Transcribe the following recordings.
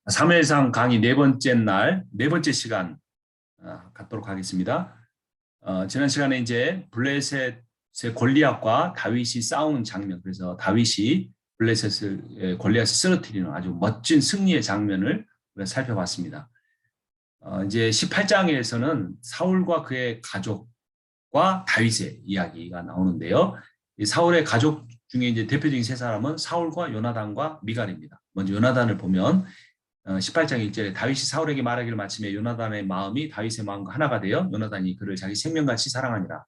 3회상 강의 네 번째 날, 네 번째 시간 갖도록 하겠습니다. 지난 시간에 이제 블레셋의 골리앗과 다윗이 싸우는 장면, 그래서 다윗이 블레셋을 골리앗을 쓰러뜨리는 아주 멋진 승리의 장면을 우리가 살펴봤습니다. 이제 18장에서는 사울과 그의 가족과 다윗의 이야기가 나오는데요. 이 사울의 가족 중에 이제 대표적인 세 사람은 사울과 요나단과 미갈입니다. 먼저 요나단을 보면 18장 1절에 다윗이 사울에게 말하기를 마침에 요나단의 마음이 다윗의 마음과 하나가 되어 요나단이 그를 자기 생명같이 사랑하니라.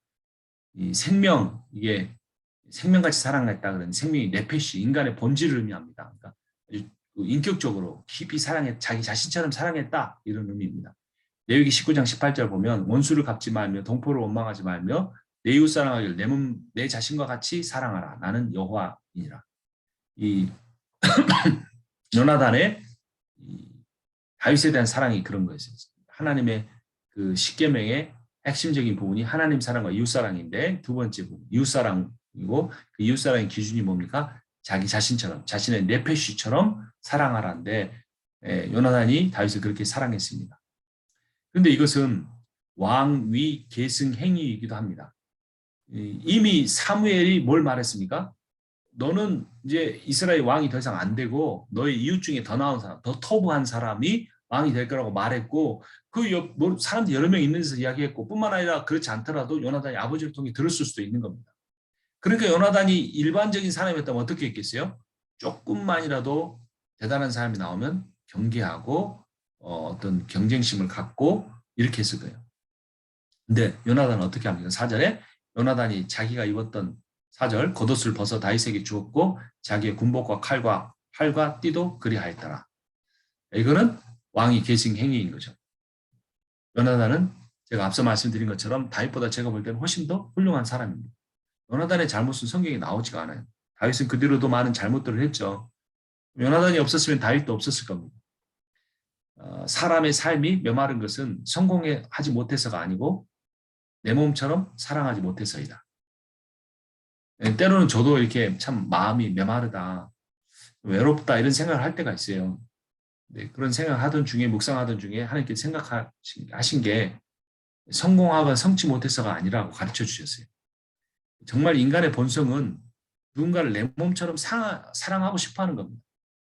이 생명, 이게 생명같이 사랑했다 그러는 생명이 네페시, 인간의 본질을 의미합니다. 그러니까 아주 인격적으로 깊이 사랑했, 자기 자신처럼 사랑했다 이런 의미입니다. 레위기 19장 18절 보면 원수를 갚지 말며 동포를 원망하지 말며 내 이웃 사랑하기를 내 몸, 내 자신과 같이 사랑하라. 나는 여호와이니라. 이 요나단의 다윗에 대한 사랑이 그런 거였어요. 하나님의 그 십계명의 핵심적인 부분이 하나님 사랑과 이웃 사랑인데 두 번째 부분 이웃 사랑이고 그 이웃 사랑의 기준이 뭡니까? 자기 자신처럼 자신의 네페시처럼 사랑하라는데 요나단이 다윗을 그렇게 사랑했습니다. 그런데 이것은 왕위 계승 행위이기도 합니다. 이미 사무엘이 뭘 말했습니까? 너는 이제 이스라엘 왕이 더 이상 안 되고 너의 이웃 중에 더 나은 사람, 더 터부한 사람이 왕이 될 거라고 말했고 사람들 여러 명 있는 데서 이야기했고 뿐만 아니라 그렇지 않더라도 요나단이 아버지를 통해 들었을 수도 있는 겁니다. 그러니까 요나단이 일반적인 사람이었다면 어떻게 했겠어요? 조금만이라도 대단한 사람이 나오면 경계하고 어떤 경쟁심을 갖고 이렇게 했을 거예요. 근데 요나단은 어떻게 합니까? 4절에 요나단이 자기가 입었던 4절 겉옷을 벗어 다윗에게 주었고 자기의 군복과 활과 띠도 그리하였더라. 이거는 왕이 계승 행위인 거죠. 요나단은 제가 앞서 말씀드린 것처럼 다윗보다 제가 볼 때는 훨씬 더 훌륭한 사람입니다. 요나단의 잘못은 성경에 나오지가 않아요. 다윗은 그대로도 많은 잘못들을 했죠. 요나단이 없었으면 다윗도 없었을 겁니다. 사람의 삶이 메마른 것은 성공하지 못해서가 아니고 내 몸처럼 사랑하지 못해서이다. 때로는 저도 이렇게 참 마음이 메마르다, 외롭다 이런 생각을 할 때가 있어요. 네, 그런 생각을 하던 중에 묵상하던 중에 하나님께서 생각하신 게 성공하거나 성취 못해서가 아니라고 가르쳐 주셨어요. 정말 인간의 본성은 누군가를 내 몸처럼 사랑하고 싶어하는 겁니다.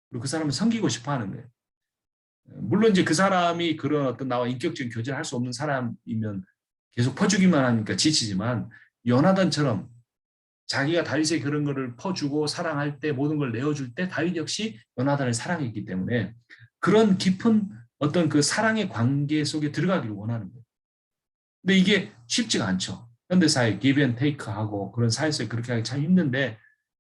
그리고 그 사람을 섬기고 싶어하는 거예요. 물론 이제 그 사람이 그런 어떤 나와 인격적인 교제를 할 수 없는 사람이면 계속 퍼주기만 하니까 지치지만 요나단처럼 자기가 다윗의 그런 거를 퍼주고 사랑할 때 모든 걸 내어줄 때 다윗 역시 요나단을 사랑했기 때문에 그런 깊은 어떤 그 사랑의 관계 속에 들어가기를 원하는 거예요. 근데 이게 쉽지가 않죠. 현대사회 give and take 하고 그런 사회에서 그렇게 하기 참 힘든데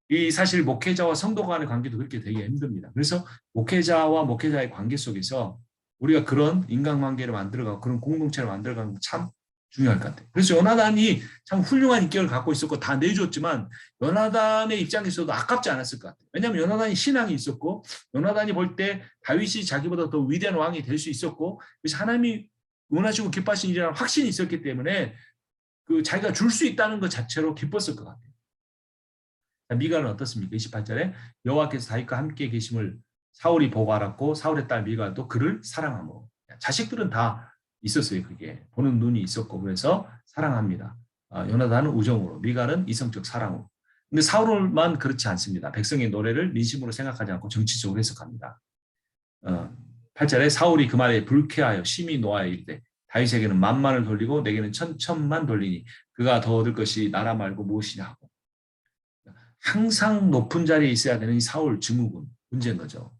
이 사실 목회자와 성도 간의 관계도 그렇게 되게 힘듭니다. 그래서 목회자와 목회자의 관계 속에서 우리가 그런 인간관계를 만들어가고 그런 공동체를 만들어가는 게 참 중요할 것 같아요. 그래서 요나단이 참 훌륭한 인격을 갖고 있었고 다 내줬지만 요나단의 입장에서도 아깝지 않았을 것 같아요. 왜냐하면 요나단이 신앙이 있었고 요나단이 볼 때 다윗이 자기보다 더 위대한 왕이 될 수 있었고 그래서 하나님이 원하시고 기뻐하신 일이라는 확신이 있었기 때문에 그 자기가 줄 수 있다는 것 자체로 기뻤을 것 같아요. 미갈은 어떻습니까? 28절에 여호와께서 다윗과 함께 계심을 사울이 보고 알았고 사울의 딸 미갈도 그를 사랑하고 자식들은 다 있었어요. 그게 보는 눈이 있었고 그래서 사랑합니다. 요나단은 우정으로 미갈은 이성적 사랑으로. 근데 사울만 그렇지 않습니다. 백성의 노래를 민심으로 생각하지 않고 정치적으로 해석합니다. 8절에 사울이 그 말에 불쾌하여 심히 노하여 이르되 다윗에게는 만만을 돌리고 내게는 천천만 돌리니 그가 더 얻을 것이 나라 말고 무엇이냐 하고 항상 높은 자리에 있어야 되는 이 사울 증후군 문제인 거죠.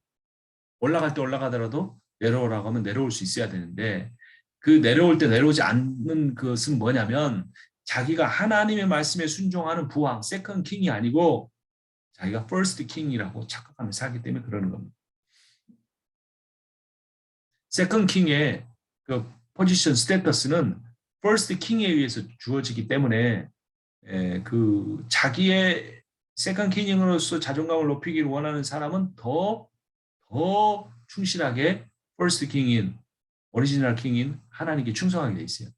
올라갈 때 올라가더라도 내려오라고 하면 내려올 수 있어야 되는데 그 내려올 때 내려오지 않는 것은 뭐냐면 자기가 하나님의 말씀에 순종하는 부왕, 세컨 킹이 아니고 자기가 퍼스트 킹이라고 착각하며 살기 때문에 그러는 겁니다. 세컨 킹의 그 포지션 스테터스는 퍼스트 킹에 의해서 주어지기 때문에 그 자기의 세컨 킹으로서 자존감을 높이기를 원하는 사람은 더 충실하게 퍼스트 킹인 오리지널 킹인 하나님께 충성하게 돼 있어요.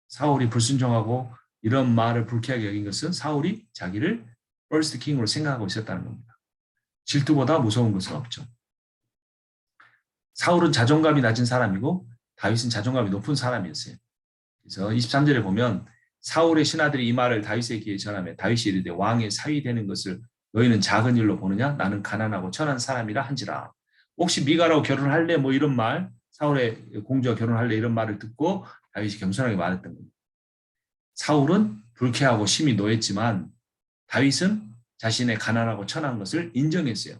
사울이 불순종하고 이런 말을 불쾌하게 여긴 것은 사울이 자기를 퍼스트 킹으로 생각하고 있었다는 겁니다. 질투보다 무서운 것은 없죠. 사울은 자존감이 낮은 사람이고 다윗은 자존감이 높은 사람이었어요. 그래서 23절에 보면 사울의 신하들이 이 말을 다윗의 귀에 전하며 다윗이 이르되 왕의 사위 되는 것을 너희는 작은 일로 보느냐? 나는 가난하고 천한 사람이라 한지라. 혹시 미가라고 결혼할래? 뭐 이런 말, 사울의 공주와 결혼할래? 이런 말을 듣고 다윗이 겸손하게 말했던 겁니다. 사울은 불쾌하고 심히 노했지만 다윗은 자신의 가난하고 천한 것을 인정했어요.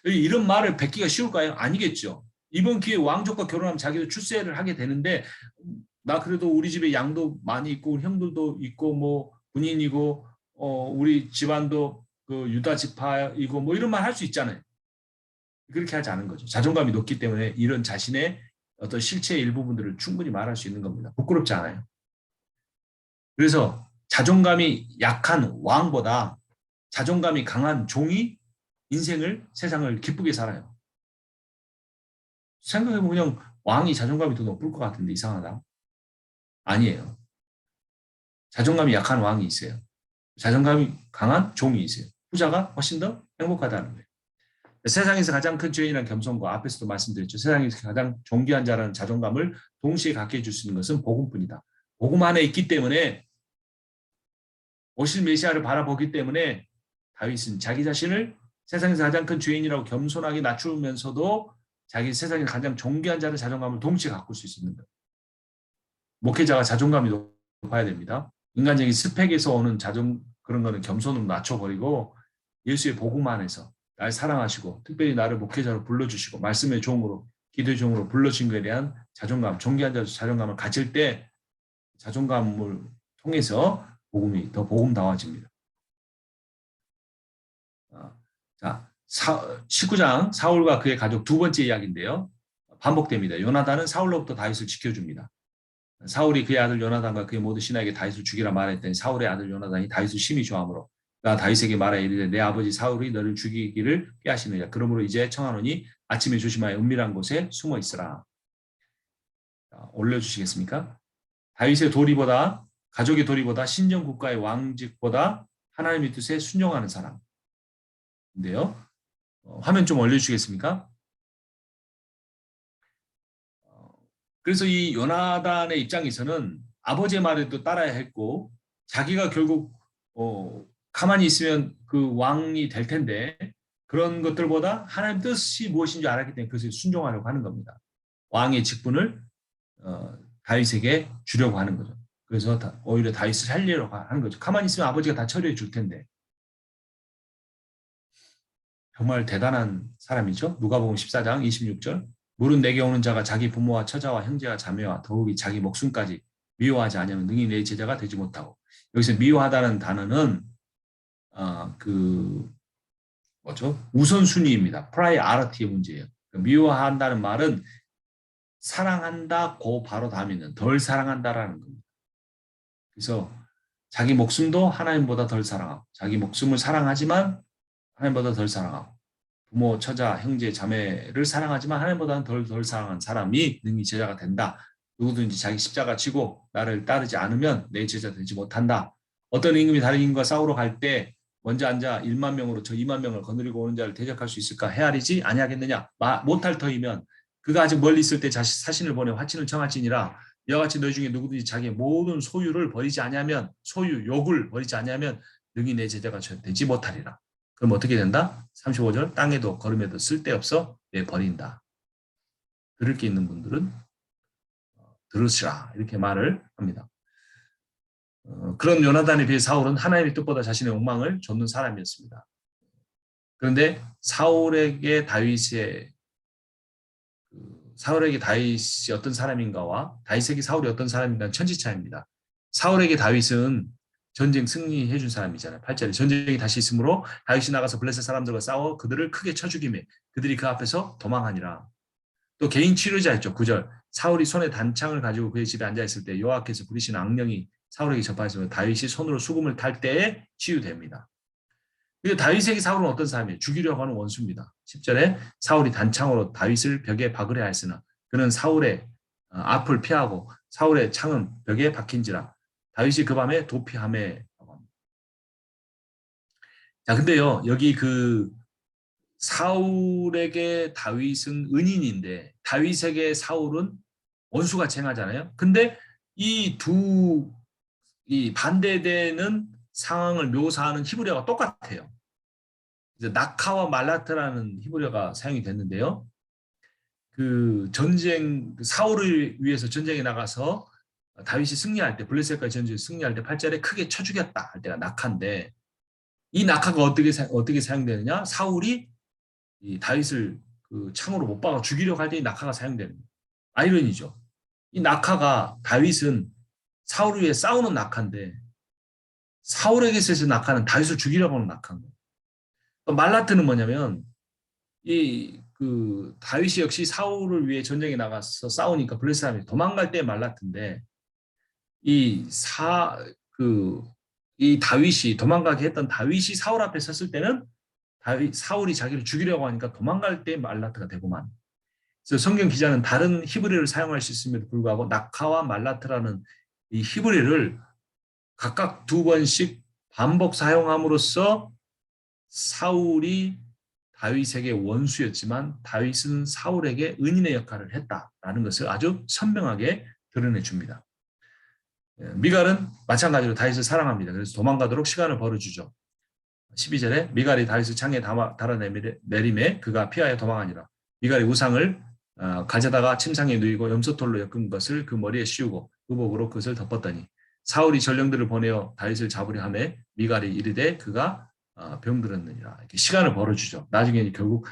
이런 말을 뱉기가 쉬울까요? 아니겠죠. 이번 기회에 왕족과 결혼하면 자기도 출세를 하게 되는데 나 그래도 우리 집에 양도 많이 있고 형들도 있고 뭐 군인이고 우리 집안도 그 유다 지파이고 뭐 이런 말 할 수 있잖아요. 그렇게 하지 않은 거죠. 자존감이 높기 때문에 이런 자신의 어떤 실체의 일부분들을 충분히 말할 수 있는 겁니다. 부끄럽지 않아요. 그래서 자존감이 약한 왕보다 자존감이 강한 종이 인생을 세상을 기쁘게 살아요. 생각해보면 그냥 왕이 자존감이 더 높을 것 같은데 이상하다. 아니에요. 자존감이 약한 왕이 있어요. 자존감이 강한 종이 있어요. 후자가 훨씬 더 행복하다는 거예요. 세상에서 가장 큰 죄인이란 겸손과 앞에서도 말씀드렸죠. 세상에서 가장 존귀한 자라는 자존감을 동시에 갖게 해줄 수 있는 것은 복음뿐이다. 복음 안에 있기 때문에 오실 메시아를 바라보기 때문에 다윗은 자기 자신을 세상에서 가장 큰 죄인이라고 겸손하게 낮추면서도 자기 세상에서 가장 존귀한 자의 자존감을 동시에 가꿀 수 있는 거예요. 목회자가 자존감이 높아야 됩니다. 인간적인 스펙에서 오는 그런 거는 겸손으로 낮춰버리고 예수의 복음 안에서 날 사랑하시고 특별히 나를 목회자로 불러주시고 말씀의 종으로 기도의 종으로 불러주신 것에 대한 자존감, 존귀한 자존감을 가질 때 자존감을 통해서 복음이 더 복음다워집니다. 자, 19장 사울과 그의 가족 두 번째 이야기인데요. 반복됩니다. 요나단은 사울로부터 다윗을 지켜줍니다. 사울이 그의 아들 요나단과 그의 모든 신하에게 다윗을 죽이라 말했더니 사울의 아들 요나단이 다윗을 심히 좋아하므로 나 다윗에게 말하여 이르되 내 아버지 사울이 너를 죽이기를 꾀하시느냐. 그러므로 이제 청하노니 아침에 조심하여 은밀한 곳에 숨어 있으라. 자, 올려주시겠습니까? 다윗의 도리보다 가족의 도리보다 신정 국가의 왕직보다 하나님의 뜻에 순종하는 사람인데요. 화면 좀 올려주시겠습니까? 그래서 이 요나단의 입장에서는 아버지의 말에도 따라야 했고 자기가 결국 가만히 있으면 그 왕이 될 텐데 그런 것들보다 하나님 뜻이 무엇인지 알았기 때문에 그것을 순종하려고 하는 겁니다. 왕의 직분을 다윗에게 주려고 하는 거죠. 그래서 오히려 다윗을 살리려고 하는 거죠. 가만히 있으면 아버지가 다 처리해 줄 텐데. 정말 대단한 사람이죠. 누가복음 14장 26절. 물은 내게 오는 자가 자기 부모와 처자와 형제와 자매와 더욱이 자기 목숨까지 미워하지 않으면 능히 내 제자가 되지 못하고. 여기서 미워하다는 단어는 뭐죠? 우선순위입니다. 프라이어리티의 문제예요. 미워한다는 말은 사랑한다 고 바로 다음에는 덜 사랑한다라는 겁니다. 그래서 자기 목숨도 하나님보다 덜 사랑하고 자기 목숨을 사랑하지만 하나님보다 덜 사랑하고 부모, 처자, 형제, 자매를 사랑하지만 하나님보다는 덜 사랑한 사람이 능히 제자가 된다. 누구든지 자기 십자가 지고 나를 따르지 않으면 내 제자 되지 못한다. 어떤 임금이 다른 임금과 싸우러 갈 때 먼저 앉아 1만 명으로 저 2만 명을 거느리고 오는 자를 대적할 수 있을까? 헤아리지 아니하겠느냐? 못할 터이면 그가 아직 멀리 있을 때 사신을 보내 화친을 청할지니라. 이와 같이 너희 중에 누구든지 자기의 모든 소유를 버리지 아니하면 소유, 욕을 버리지 아니하면 능히 내 제자가 되지 못하리라. 그럼 어떻게 된다? 35절 땅에도 걸음에도 쓸데없어 내 버린다. 들을 게 있는 분들은 들으시라 이렇게 말을 합니다. 그런 요나단에 비해 사울은 하나님의 뜻보다 자신의 욕망을 좇는 사람이었습니다. 그런데 사울에게 다윗이 어떤 사람인가와 다윗에게 사울이 어떤 사람인가는 천지차이입니다. 사울에게 다윗은 전쟁 승리해 준 사람이잖아요. 8절에 전쟁이 다시 있으므로 다윗이 나가서 블레셋 사람들과 싸워 그들을 크게 쳐 죽이매 그들이 그 앞에서 도망하니라. 또 개인 치료자였죠. 9절 사울이 손에 단창을 가지고 그의 집에 앉아있을 때 여호와께서 부리신 악령이 사울에게 접하였으며 다윗이 손으로 수금을 탈 때에 치유됩니다. 그리고 다윗에게 사울은 어떤 사람이에요? 죽이려고 하는 원수입니다. 10절에 사울이 단창으로 다윗을 벽에 박으려 하였으나 그는 사울의 앞을 피하고 사울의 창은 벽에 박힌지라 다윗이 그 밤에 도피하매. 자, 근데요, 여기 그 사울에게 다윗은 은인인데 다윗에게 사울은 원수같이 행하잖아요. 근데 이 반대되는 상황을 묘사하는 히브리어가 똑같아요. 이제 나카와 말라트라는 히브리어가 사용이 됐는데요. 그 전쟁 사울을 위해서 전쟁에 나가서 다윗이 승리할 때 블레셋까지 전쟁에 승리할 때 팔절에 크게 쳐 죽였다 할 때가 낙하인데 이 낙하가 어떻게 사용되느냐? 사울이 이 다윗을 그 창으로 못 박아 죽이려고 할 때 이 낙하가 사용되는 거예요. 아이러니죠. 이 낙하가 다윗은 사울을 위해 싸우는 낙하인데 사울에게 있어서 낙하는 다윗을 죽이려고 하는 낙하인 거예요. 말라트는 뭐냐면 이 그 다윗이 역시 사울을 위해 전쟁에 나가서 싸우니까 블레셋 사람이 도망갈 때 말라트인데 이 다윗이 도망가게 했던 다윗이 사울 앞에 섰을 때는 사울이 자기를 죽이려고 하니까 도망갈 때 말라트가 되고만. 그래서 성경 기자는 다른 히브리어를 사용할 수 있음에도 불구하고 낙하와 말라트라는 이 히브리어를 각각 두 번씩 반복 사용함으로써 사울이 다윗에게 원수였지만 다윗은 사울에게 은인의 역할을 했다라는 것을 아주 선명하게 드러내 줍니다. 미갈은 마찬가지로 다윗을 사랑합니다. 그래서 도망가도록 시간을 벌어주죠. 12절에 미갈이 다윗을 창에 달아내림에 그가 피하여 도망하니라. 미갈이 우상을 가져다가 침상에 누이고 염소털로 엮은 것을 그 머리에 씌우고 의복으로 그것을 덮었더니 사울이 전령들을 보내어 다윗을 잡으려 하매 미갈이 이르되 그가 병들었느니라. 이렇게 시간을 벌어주죠. 나중에 결국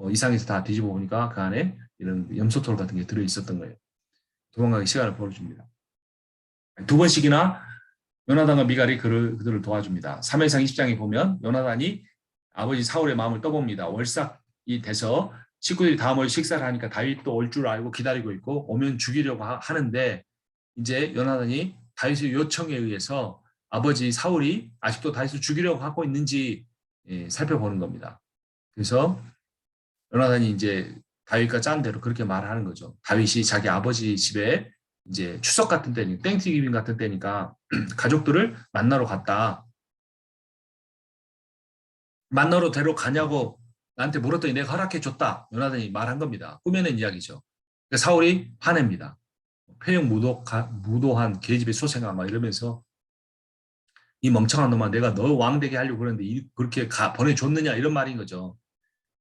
이상에서 다 뒤집어 보니까 그 안에 이런 염소털 같은 게 들어있었던 거예요. 도망가기 시간을 벌어줍니다. 두 번씩이나 요나단과 미갈이 그들을 도와줍니다. 3회상 20장에 보면 요나단이 아버지 사울의 마음을 떠봅니다. 월삭이 돼서 식구들이 다 모여 식사를 하니까 다윗도 올 줄 알고 기다리고 있고 오면 죽이려고 하는데 이제 요나단이 다윗의 요청에 의해서 아버지 사울이 아직도 다윗을 죽이려고 하고 있는지 살펴보는 겁니다. 그래서 요나단이 이제 다윗과 짠 대로 그렇게 말하는 거죠. 다윗이 자기 아버지 집에 이제 추석 같은 때니까 땡스기빙 같은 때니까 가족들을 만나러 갔다. 만나러 데려가냐고 나한테 물었더니 내가 허락해줬다. 요나단이 말한 겁니다. 꾸며낸 이야기죠. 그러니까 사울이 화냅니다. 폐역 무도한 계집의 소생아 막 이러면서 이 멍청한 놈아 내가 너 왕되게 하려고 그러는데 그렇게 보내줬느냐 이런 말인 거죠.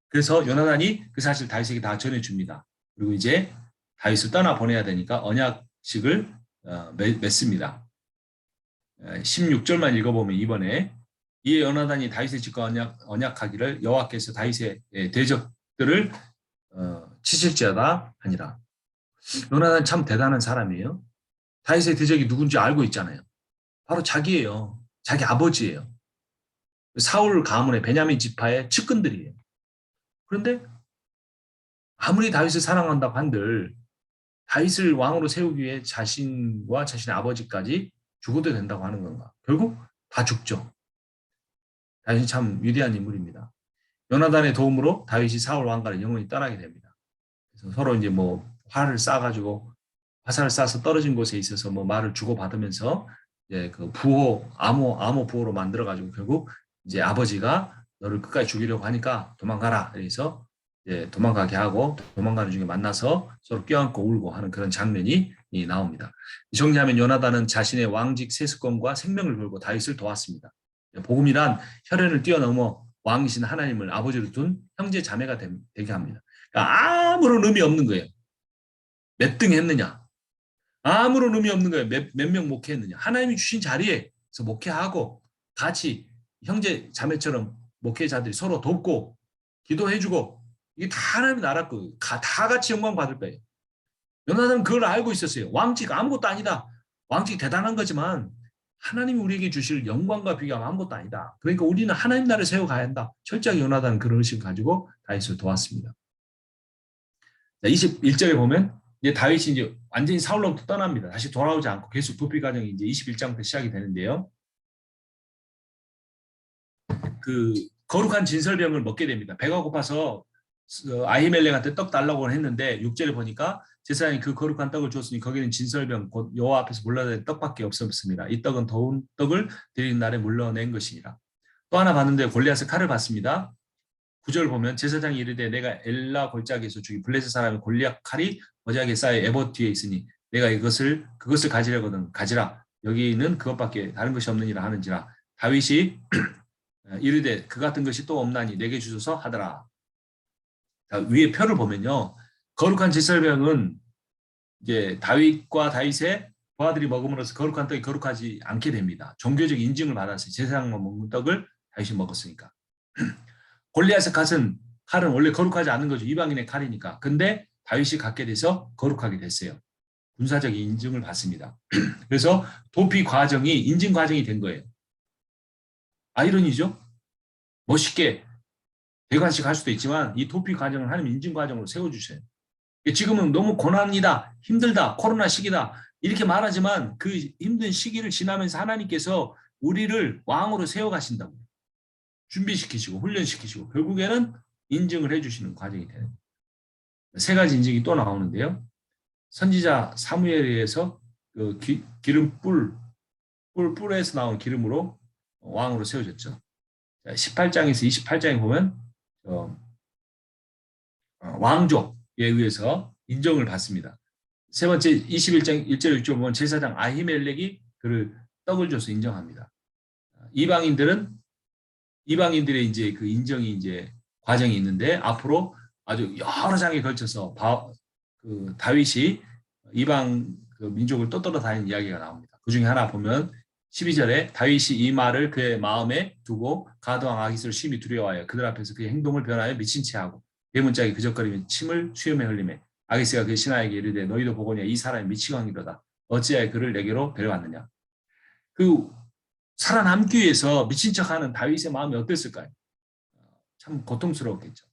그래서 요나단이 그 사실 다윗에게 다 전해줍니다. 그리고 이제 다윗을 떠나 보내야 되니까 언약식을 맺습니다. 16절만 읽어보면 이번에 이에 요나단이 다윗의 집과 언약하기를 여호와께서 다윗의 대적들을 치실지어다 하니라. 요나단 참 대단한 사람이에요. 다윗의 대적이 누군지 알고 있잖아요. 바로 자기예요. 자기 아버지예요. 사울 가문의 베냐민 지파의 측근들이에요. 그런데 아무리 다윗을 사랑한다고 한들 다윗을 왕으로 세우기 위해 자신과 자신의 아버지까지 죽어도 된다고 하는 건가? 결국 다 죽죠. 다윗이 참 위대한 인물입니다. 요나단의 도움으로 다윗이 사울 왕가를 영원히 떠나게 됩니다. 그래서 서로 이제 뭐 화를 쏴가지고 화살을 쏴서 떨어진 곳에 있어서 뭐 말을 주고받으면서 이제 그 암호 부호로 만들어가지고 결국 이제 아버지가 너를 끝까지 죽이려고 하니까 도망가라. 그래서 이제 도망가게 하고 도망가는 중에 만나서 서로 껴안고 울고 하는 그런 장면이 나옵니다. 정리하면 요나단은 자신의 왕직 세습권과 생명을 걸고 다윗을 도왔습니다. 복음이란 혈연을 뛰어넘어 왕이신 하나님을 아버지로 둔 형제 자매가 되게 합니다. 그러니까 아무런 의미 없는 거예요. 몇 등 했느냐. 아무런 의미 없는 거예요. 몇 명 목회했느냐. 하나님이 주신 자리에서 목회하고 같이 형제 자매처럼 목회자들이 서로 돕고 기도해주고 이게 다 하나님의 나라 거예요. 다 같이 영광 받을 거예요. 요나단은 그걸 알고 있었어요. 왕직 아무것도 아니다. 왕직 대단한 거지만 하나님이 우리에게 주실 영광과 비교하면 아무것도 아니다. 그러니까 우리는 하나님 나라를 세워가야 한다. 철저하게 요나단은 그런 의식을 가지고 다윗을 도왔습니다. 21절에 보면 이제 다윗이 이제 완전히 사울로부터 떠납니다. 다시 돌아오지 않고 계속 도피 과정이 이제 21장부터 시작이 되는데요. 그 거룩한 진설병을 먹게 됩니다. 배가 고파서 아히멜렉한테 떡 달라고 했는데 6절에 보니까 제사장이 그 거룩한 떡을 줬으니 거기는 진설병 곧 여호와 앞에서 물러낸 떡밖에 없었습니다. 이 떡은 더운 떡을 드리는 날에 물러낸 것이니라. 또 하나 봤는데 골리앗의 칼을 받습니다. 9절 보면 제사장이 이르되 내가 엘라 골짜기에서 죽인 블레셋 사람의 골리앗 칼이 거지하게 쌓여 에봇 뒤에 있으니 내가 그것을 가지려거든 가지라. 여기는 그것밖에 다른 것이 없느니라 하는지라. 다윗이 이르되 그 같은 것이 또 없나니 내게 주소서 하더라. 자, 위에 표를 보면요. 거룩한 제사병은 이제 다윗과 다윗의 부하들이 먹음으로써 거룩한 떡이 거룩하지 않게 됩니다. 종교적 인증을 받았어요. 제사장만 먹는 떡을 다윗이 먹었으니까. 골리앗의 칼은 원래 거룩하지 않은 거죠. 이방인의 칼이니까. 근데 다윗이 갖게 돼서 거룩하게 됐어요. 군사적 인증을 받습니다. 그래서 도피 과정이 인증 과정이 된 거예요. 아이러니죠? 멋있게 대관식 할 수도 있지만 이 도피 과정을 하나님 인증 과정으로 세워주셔요. 지금은 너무 고난이다, 힘들다, 코로나 시기다 이렇게 말하지만 그 힘든 시기를 지나면서 하나님께서 우리를 왕으로 세워가신다고 준비시키시고 훈련시키시고 결국에는 인증을 해주시는 과정이 되는 거예요. 세 가지 인증이 또 나오는데요. 선지자 사무엘에 의해서 그 기름 뿔에서 나온 기름으로 왕으로 세워졌죠. 18장에서 28장에 보면 왕족에 의해서 인정을 받습니다. 세 번째 21장 1절 6절 보면 제사장 아히멜렉이 그를 떡을 줘서 인정합니다. 이방인들의 이제 그 인정이 이제 과정이 있는데 앞으로 아주 여러 장에 걸쳐서 그 다윗이 이방 그 민족을 떠돌아 다니는 이야기가 나옵니다. 그 중에 하나 보면 12절에 다윗이 이 말을 그의 마음에 두고 가드왕 아기스를 심히 두려워하여 그들 앞에서 그의 행동을 변하여 미친 채 하고 대문짝에 그적거리며 침을 수염에 흘리매 아기스가 그 신하에게 이르되 너희도 보거냐 이 사람이 미치광이로다 어찌하여 그를 내게로 데려왔느냐. 그 살아남기 위해서 미친 척하는 다윗의 마음이 어땠을까요? 참 고통스러웠겠죠.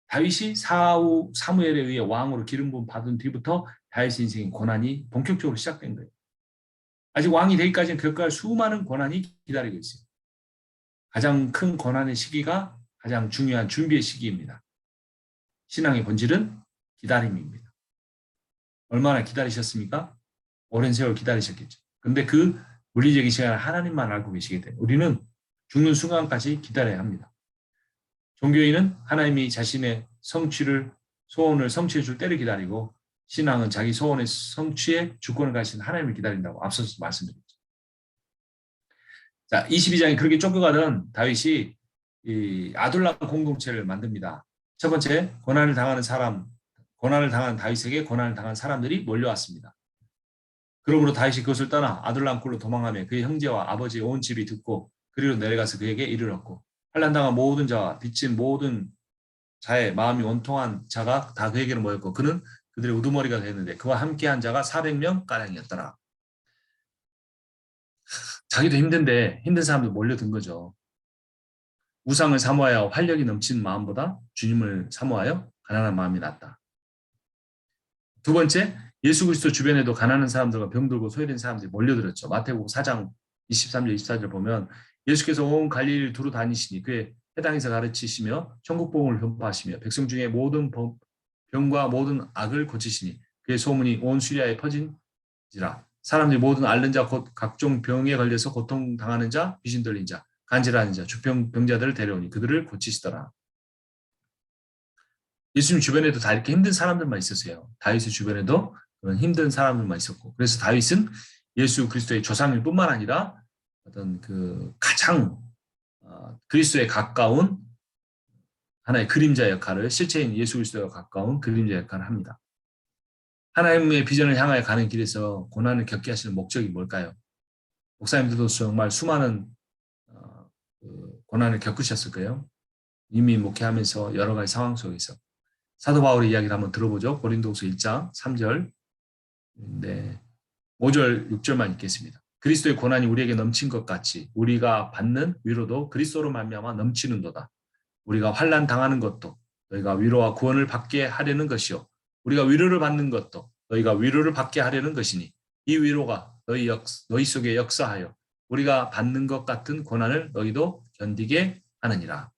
다윗이 사무엘에 의해 왕으로 기름 부음 받은 뒤부터 다윗의 인생의 고난이 본격적으로 시작된 거예요. 아직 왕이 되기까지는 겪어갈 수많은 고난이 기다리고 있어요. 가장 큰 고난의 시기가 가장 중요한 준비의 시기입니다. 신앙의 본질은 기다림입니다. 얼마나 기다리셨습니까? 오랜 세월 기다리셨겠죠. 근데 그 물리적인 시간을 하나님만 알고 계시게 돼요. 우리는 죽는 순간까지 기다려야 합니다. 종교인은 하나님이 자신의 소원을 성취해 줄 때를 기다리고 신앙은 자기 소원의 성취에 주권을 가진 하나님을 기다린다고 앞서서 말씀드렸죠. 자, 22장에 그렇게 쫓겨가던 다윗이 이 아둘람 공동체를 만듭니다. 첫 번째, 고난을 당한 다윗에게 고난을 당한 사람들이 몰려왔습니다. 그러므로 다윗이 그것을 떠나 아둘람 굴로 도망하며 그의 형제와 아버지의 온 집이 듣고 그리로 내려가서 그에게 이르렀고 환난당한 모든 자와 빚진 모든 자의 마음이 원통한 자가 다 그에게로 모였고 그는 그들의 우두머리가 되었는데 그와 함께한 자가 400명 가량이었더라. 자기도 힘든데 힘든 사람들 몰려든 거죠. 우상을 사모하여 활력이 넘치는 마음보다 주님을 사모하여 가난한 마음이 낫다. 두 번째, 예수 그리스도 주변에도 가난한 사람들과 병들고 소외된 사람들이 몰려들었죠. 마태복음 4장 23절 24절 보면 예수께서 온 갈릴리를 두루 다니시니 그의 해당에서 가르치시며 천국 복음을 전파하시며 백성 중에 모든 병과 모든 악을 고치시니 그의 소문이 온 시리아에 퍼진지라. 사람들이 모든 앓는 자 곧 각종 병에 걸려서 고통당하는 자 귀신 들린 자 간질하는 자 주병자들을 데려오니 그들을 고치시더라. 예수님 주변에도 다 이렇게 힘든 사람들만 있었어요. 다윗의 주변에도 그런 힘든 사람들만 있었고 그래서 다윗은 예수 그리스도의 조상일 뿐만 아니라 어떤 그 가장 그리스도에 가까운 하나의 그림자 역할을 실체인 예수 그리스도에 가까운 그림자 역할을 합니다. 하나님의 비전을 향하여 가는 길에서 고난을 겪게 하시는 목적이 뭘까요? 목사님들도 정말 수많은 고난을 겪으셨을 거예요. 이미 목회하면서 여러 가지 상황 속에서 사도 바울의 이야기를 한번 들어보죠. 고린도후서 1장 3절, 네, 5절, 6절만 읽겠습니다. 그리스도의 고난이 우리에게 넘친 것 같이 우리가 받는 위로도 그리스도로 말미암아 넘치는도다. 우리가 환난 당하는 것도 너희가 위로와 구원을 받게 하려는 것이요 우리가 위로를 받는 것도 너희가 위로를 받게 하려는 것이니 이 위로가 너희 속에 역사하여 우리가 받는 것 같은 고난을 너희도 견디게 하느니라.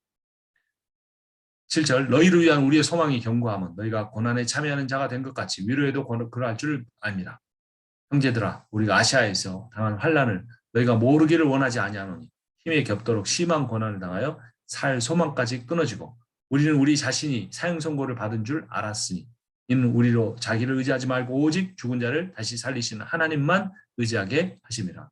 7절 너희를 위한 우리의 소망이 견고함은 너희가 고난에 참여하는 자가 된 것 같이 위로에도 그러할 줄 압니다. 형제들아 우리가 아시아에서 당한 환난을 너희가 모르기를 원하지 아니하노니 힘에 겹도록 심한 고난을 당하여 살 소망까지 끊어지고 우리는 우리 자신이 사형 선고를 받은 줄 알았으니 이는 우리로 자기를 의지하지 말고 오직 죽은 자를 다시 살리시는 하나님만 의지하게 하심이라.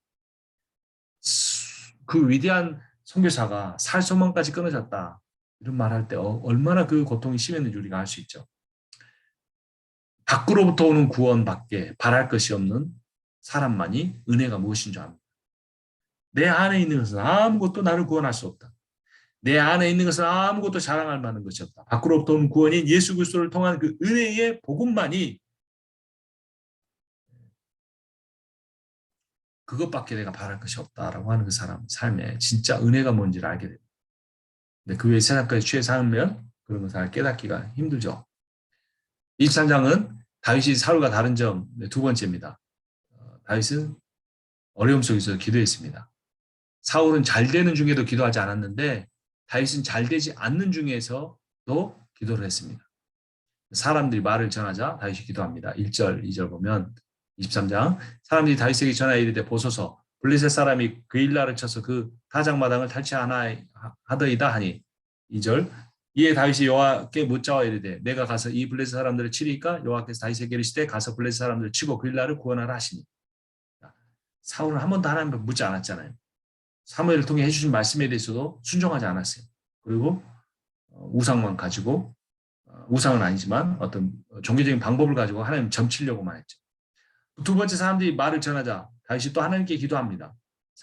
그 위대한 선교사가 살 소망까지 끊어졌다. 이런 말할 때 얼마나 그 고통이 심했는지 우리가 알 수 있죠. 밖으로부터 오는 구원밖에 바랄 것이 없는 사람만이 은혜가 무엇인 줄 압니다. 내 안에 있는 것은 아무것도 나를 구원할 수 없다. 내 안에 있는 것은 아무것도 자랑할 만한 것이 없다. 밖으로부터 오는 구원인 예수 그리스도를 통한 그 은혜의 복음만이 그것밖에 내가 바랄 것이 없다라고 하는 그 사람 삶에 진짜 은혜가 뭔지를 알게 됩니다. 근데 그 외에 세상까지 취해 살면 그런 것을 깨닫기가 힘들죠. 23장은 다윗이 사울과 다른 점 두 번째입니다. 다윗은 어려움 속에서 기도했습니다. 사울은 잘 되는 중에도 기도하지 않았는데 다윗은 잘 되지 않는 중에서도 기도를 했습니다. 사람들이 말을 전하자 다윗이 기도합니다. 1절, 2절 보면 23장 사람들이 다윗에게 전하여 이르되 보소서 블레셋 사람이 그일라를 쳐서 그 타작마당을 탈취하나이다 하니 2절 이에 다윗이 여호와께 묻자와 이르되 내가 가서 이 블레셋 사람들을 치리까 여호와께서 다윗에게 이르시되 가서 블레셋 사람들을 치고 그일라를 구원하라 하시니 사울은 한 번도 하나님께 묻지 않았잖아요. 사무엘을 통해 해주신 말씀에 대해서도 순종하지 않았어요. 그리고 우상만 가지고 우상은 아니지만 어떤 종교적인 방법을 가지고 하나님 점치려고만 했죠. 두 번째 사람들이 말을 전하자 다윗이 또 하나님께 기도합니다.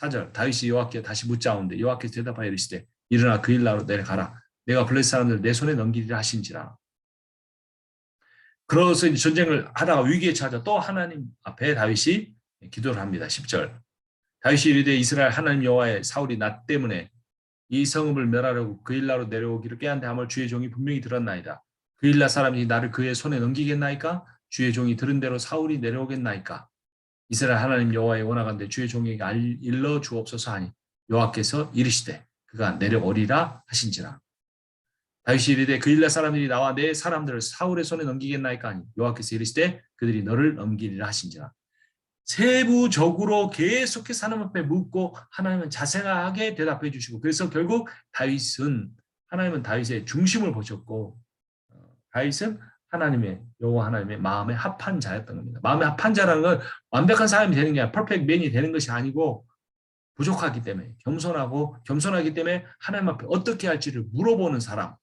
4절 다윗이 여호와께 다시 묻자온데 여호와께서 대답하여 이르시되 일어나 그일라로 내려가라. 내가 블레셋 사람들을 내 손에 넘기리라 하신지라. 그래서 전쟁을 하다가 위기에 처하자 또 하나님 앞에 다윗이 기도를 합니다. 10절 다윗이 이르되 이스라엘 하나님 여호와의 사울이 나 때문에 이 성읍을 멸하려고 그일라로 내려오기를 꾀한데 함을 주의 종이 분명히 들었나이다. 그일라 사람이 나를 그의 손에 넘기겠나이까? 주의 종이 들은 대로 사울이 내려오겠나이까? 이스라엘 하나님 여호와의 원하건대 주의 종에게 일러 주옵소서 하니 여호와께서 이르시되 그가 내려오리라 하신지라. 다윗이 이르되 그일라 사람들이 나와 내 사람들을 사울의 손에 넘기겠나이까 하니 여호와께서 이르시되 그들이 너를 넘기리라 하신지라. 세부적으로 계속해서 하나님 앞에 묻고 하나님은 자세하게 대답해 주시고 그래서 결국 하나님은 다윗의 중심을 보셨고 다윗은 여호와 하나님의 마음에 합한 자였던 겁니다. 마음에 합한 자라는 건 완벽한 사람이 되는 게 아니라 퍼펙트 맨이 되는 것이 아니고 부족하기 때문에 겸손하기 때문에 하나님 앞에 어떻게 할지를 물어보는 사람,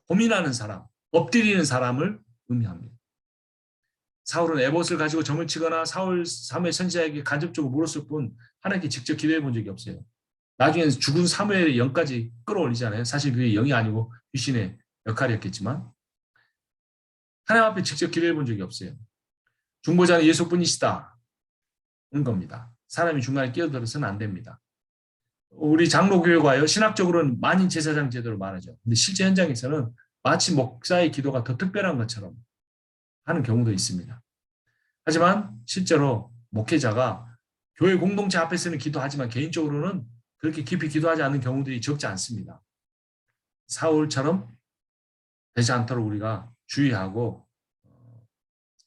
고민하는 사람, 엎드리는 사람을 의미합니다. 사울은 에봇을 가지고 점을 치거나 사무엘 선지자에게 간접적으로 물었을 뿐 하나님께 직접 기도해 본 적이 없어요. 나중에 죽은 사무엘의 영까지 끌어올리잖아요. 사실 그게 영이 아니고 귀신의 역할이었겠지만 하나님 앞에 직접 기도해 본 적이 없어요. 중보자는 예수뿐이시다는 겁니다. 사람이 중간에 끼어들어서는 안 됩니다. 우리 장로교회가요 신학적으로는 만인 제사장 제도를 말하죠. 근데 실제 현장에서는 마치 목사의 기도가 더 특별한 것처럼 하는 경우도 있습니다. 하지만 실제로 목회자가 교회 공동체 앞에서는 기도하지만 개인적으로는 그렇게 깊이 기도하지 않는 경우들이 적지 않습니다. 사울처럼 되지 않도록 우리가 주의하고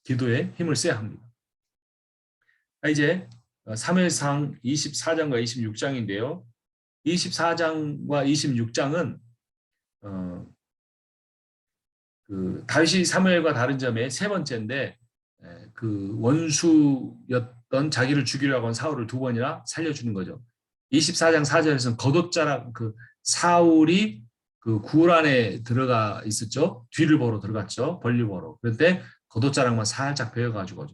기도에 힘을 써야 합니다. 이제 사무엘상 24장과 26장인데요. 24장과 26장은 그 다윗이 사무엘과 다른 점의 세 번째인데 그 원수였던 자기를 죽이려고 한 사울을 두 번이나 살려주는 거죠. 24장 4절에서는 겉옷자락 그 사울이 그 굴 안에 들어가 있었죠. 뒤를 보러 들어갔죠. 벌리 보러. 그런데 겉옷자락만 살짝 베어가지고.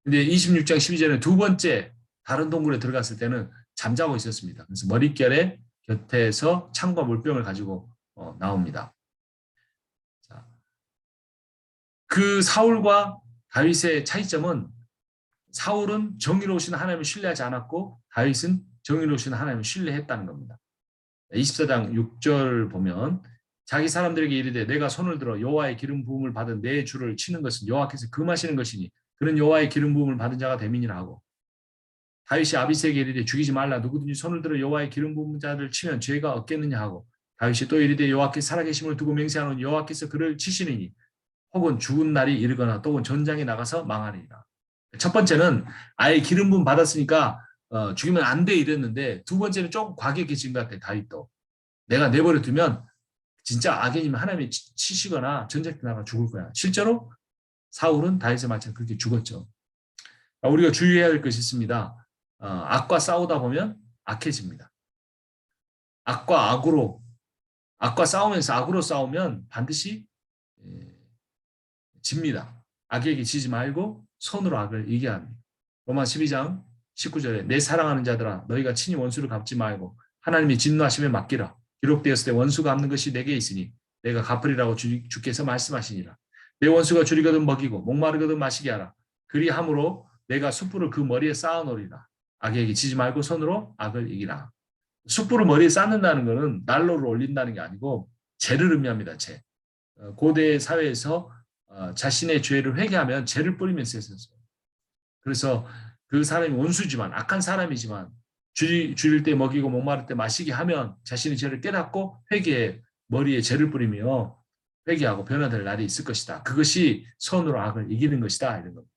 근데 26장 12절에 두 번째 다른 동굴에 들어갔을 때는 잠자고 있었습니다. 그래서 머릿결에 곁에서 창과 물병을 가지고 나옵니다. 자, 그 사울과 다윗의 차이점은 사울은 정의로우신 하나님을 신뢰하지 않았고 다윗은 정의로우신 하나님을 신뢰했다는 겁니다. 24장 6절 보면 자기 사람들에게 이르되 내가 손을 들어 여호와의 기름 부음을 받은 내 주를 치는 것은 여호와께서 금하시는 것이니 그는 여호와의 기름 부음을 받은 자가 됨이니라 하고 다윗이 아비새에게 이르되 죽이지 말라 누구든지 손을 들어 여호와의 기름 부은 자를 치면 죄가 없겠느냐 하고 다윗이 또 이르되 여호와께서 살아계심을 두고 맹세하노니 여호와께서 그를 치시느니 혹은 죽은 날이 이르거나 또 전장에 나가서 망하리라. 첫 번째는 아예 기름 부음 받았으니까 죽이면 안 돼 이랬는데 두 번째는 조금 과격해진 것 같아요. 다윗도. 내가 내버려 두면 진짜 악인이면 하나님이 치시거나 전쟁터 나가 죽을 거야. 실제로 사울은 다윗의 말처럼 그렇게 죽었죠. 우리가 주의해야 할 것이 있습니다. 악과 싸우다 보면 악해집니다. 악과 싸우면서 악으로 싸우면 반드시 집니다. 악에게 지지 말고 손으로 악을 이겨야 합니다. 로마 12장 19절에 내 사랑하는 자들아 너희가 친히 원수를 갚지 말고 하나님이 진노하심에 맡기라. 기록되었을 때 원수가 갚는 것이 내게 있으니 내가 갚으리라고 주께서 말씀하시니라. 내 원수가 줄이거든 먹이고 목마르거든 마시게 하라. 그리함으로 내가 숯불을 그 머리에 쌓아놓으리라. 악에게 지지 말고 손으로 악을 이기라. 숯불을 머리에 쌓는다는 것은 난로를 올린다는 게 아니고 죄를 의미합니다. 죄. 고대 사회에서 자신의 죄를 회개하면 죄를 뿌리면서 했었어요. 그래서 그 사람이 원수지만 악한 사람이지만 줄일 때 먹이고 목마를 때 마시게 하면 자신의 죄를 깨닫고 회개에 머리에 죄를 뿌리며 회개하고 변화될 날이 있을 것이다. 그것이 손으로 악을 이기는 것이다. 이런 겁니다.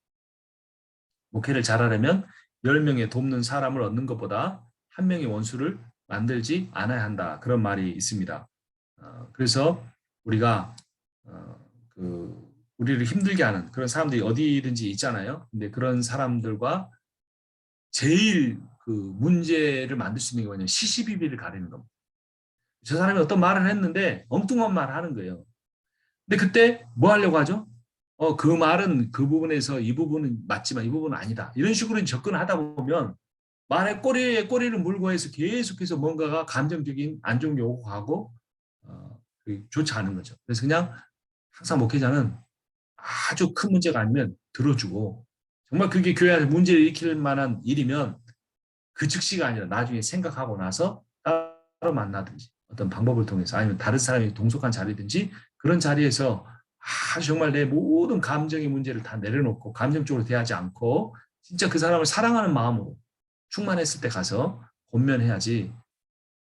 목회를 잘하려면 10명의 돕는 사람을 얻는 것보다 한 명의 원수를 만들지 않아야 한다. 그런 말이 있습니다. 그래서 우리가 우리를 힘들게 하는 그런 사람들이 어디든지 있잖아요. 근데 그런 사람들과 제일 그 문제를 만들 수 있는 게 뭐냐면 시시비비를 가리는 겁니다. 저 사람이 어떤 말을 했는데 엉뚱한 말을 하는 거예요. 근데 그때 뭐 하려고 하죠? 그 말은 그 부분에서 이 부분은 맞지만 이 부분은 아니다. 이런 식으로 접근을 하다 보면 말의 꼬리에 꼬리를 물고 해서 계속해서 뭔가가 감정적인 안 좋은 게 오고 가고 좋지 않은 거죠. 그래서 그냥 항상 목회자는 아주 큰 문제가 아니면 들어주고 정말 그게 교회 안에 문제를 일으킬 만한 일이면 그 즉시가 아니라 나중에 생각하고 나서 따로 만나든지 어떤 방법을 통해서 아니면 다른 사람이 동석한 자리든지 그런 자리에서 아주 정말 내 모든 감정의 문제를 다 내려놓고 감정적으로 대하지 않고 진짜 그 사람을 사랑하는 마음으로 충만했을 때 가서 권면해야지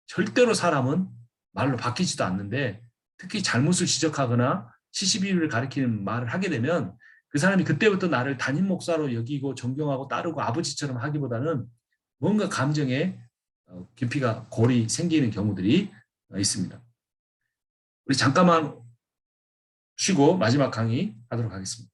절대로 사람은 말로 바뀌지도 않는데 특히 잘못을 지적하거나 시시비비를 가리키는 말을 하게 되면 그 사람이 그때부터 나를 담임 목사로 여기고 존경하고 따르고 아버지처럼 하기보다는 뭔가 감정에 깊이가 골이 생기는 경우들이 있습니다. 우리 잠깐만 쉬고 마지막 강의 하도록 하겠습니다.